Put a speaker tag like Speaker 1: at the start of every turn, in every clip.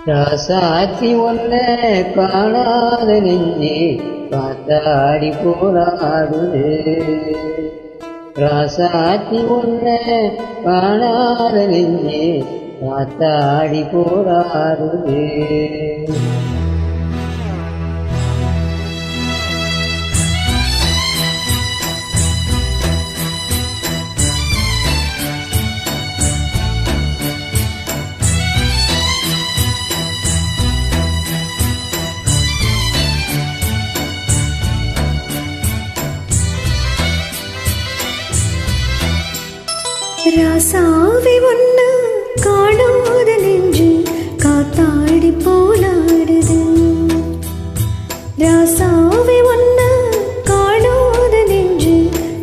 Speaker 1: ராசாத்தி ஒன்ன காணாத நெஞ்சே காத்தாடி போராடுது. ராசாத்தி ஒன்ன காணாத நெஞ்சே காத்தாடி போராடுது.
Speaker 2: ராசாவி ஒன்னு காணாத நெஞ்சு காத்தாடி போலாடுது. ராசாவி ஒன்னு காணாத நெஞ்சு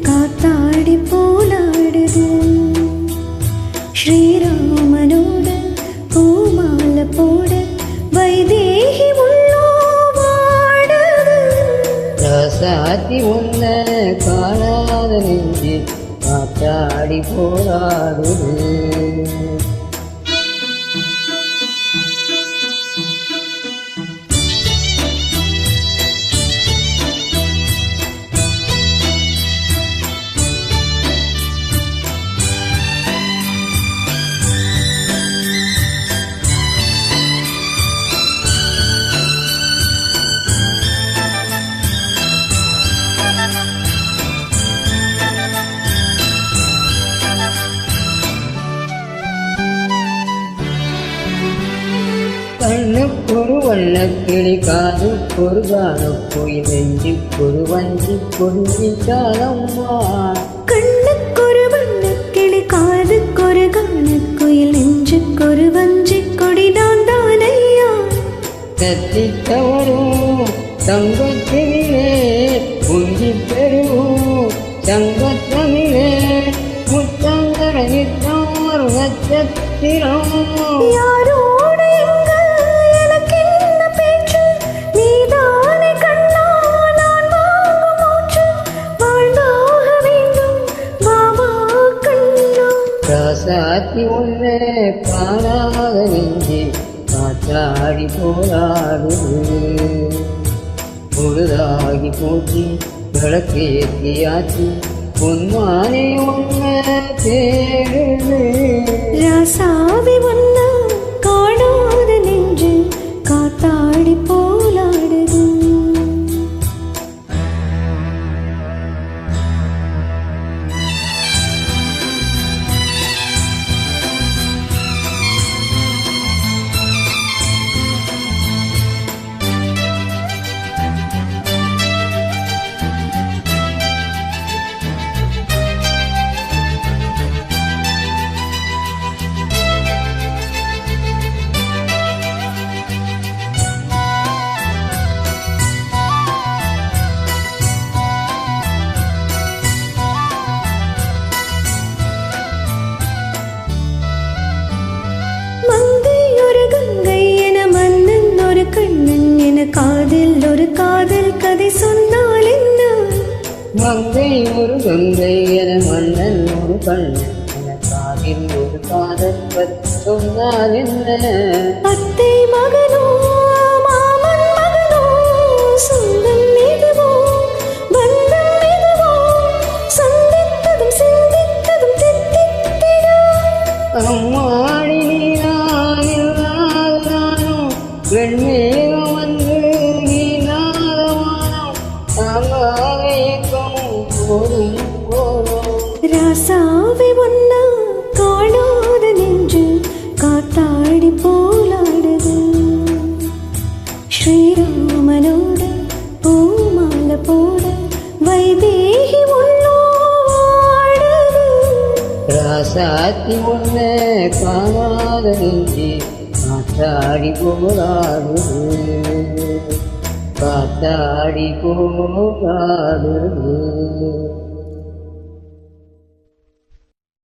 Speaker 2: காத்தாடி போலாடுது. ஸ்ரீராமனோட பூமால போட வைதேகி உள்ளோ வாடுது.
Speaker 1: ராசாத்தி ஒன்ன காணாத நெஞ்சு காத்தாடி போராடுது. கண்ணுக்கொரு வண்ணக்கிளி காதுக்கொரு காணுக்கோயில் நெஞ்சுக்கொரு வஞ்சி கொடிஞ்சாலம்மா.
Speaker 2: கண்ணுக்கொரு வண்ணக்கிளி காதுக்கொரு காணுக்கோயில் நெஞ்சுக்கொரு வஞ்சி கொடிதான் தானையா.
Speaker 1: கத்தித்தவரும் தங்கத்திலே குஞ்சி பெறுவோம் சங்கத்தமிழே முத்தங்கர நித்தோர் நட்சத்திரம்.
Speaker 2: யாரோடு எங்க எனக்கு என்ன பேச்சு, நீதானே கண்ணா நான் வாங்கும் மூச்சு. வாழ்ந்தாக வேண்டும் வாவா கண்ணா.
Speaker 1: ராசாத்தி ஒன்ன காணாத நெஞ்சே காத்தாடி போராடுது. பொழுதாகி போச்சு விளக்கேற்றியாச்சு பொன்மானே ஒன்ன தேடுது.
Speaker 2: ராசாவி ஒன்ன காணாத நெஞ்சு காத்தாடி போலாடுது. காதில் ஒரு காதல் கதை சொன்னால் என்ன?
Speaker 1: மங்கை ஒரு கங்கை என மன்னன் ஒரு கண்ணன் என காதில் ஒரு காதல் கதை சொன்னால் என்ன?
Speaker 2: அத்தை மகனோ மாமன் மகனோ சொந்தம் எதுவோ பந்தம் எதுவோ சந்தித்ததும் சிந்தித்ததும் தித்தித்திடும்.
Speaker 1: அம்மாடி நீதான் இல்லாதானும் வெண்மேகம் வந்து
Speaker 2: ராசாவி ஒன்ன காணாத நெஞ்சு காத்தாடி போலாடுது. ஸ்ரீராமனோட பூமால போட வைதேகி உள்ளோ வாடுது.
Speaker 1: ராசாத்தி ஒன்ன காணாத நெஞ்சு காத்தாடி போராடுது. காத்தாடி போராடுது.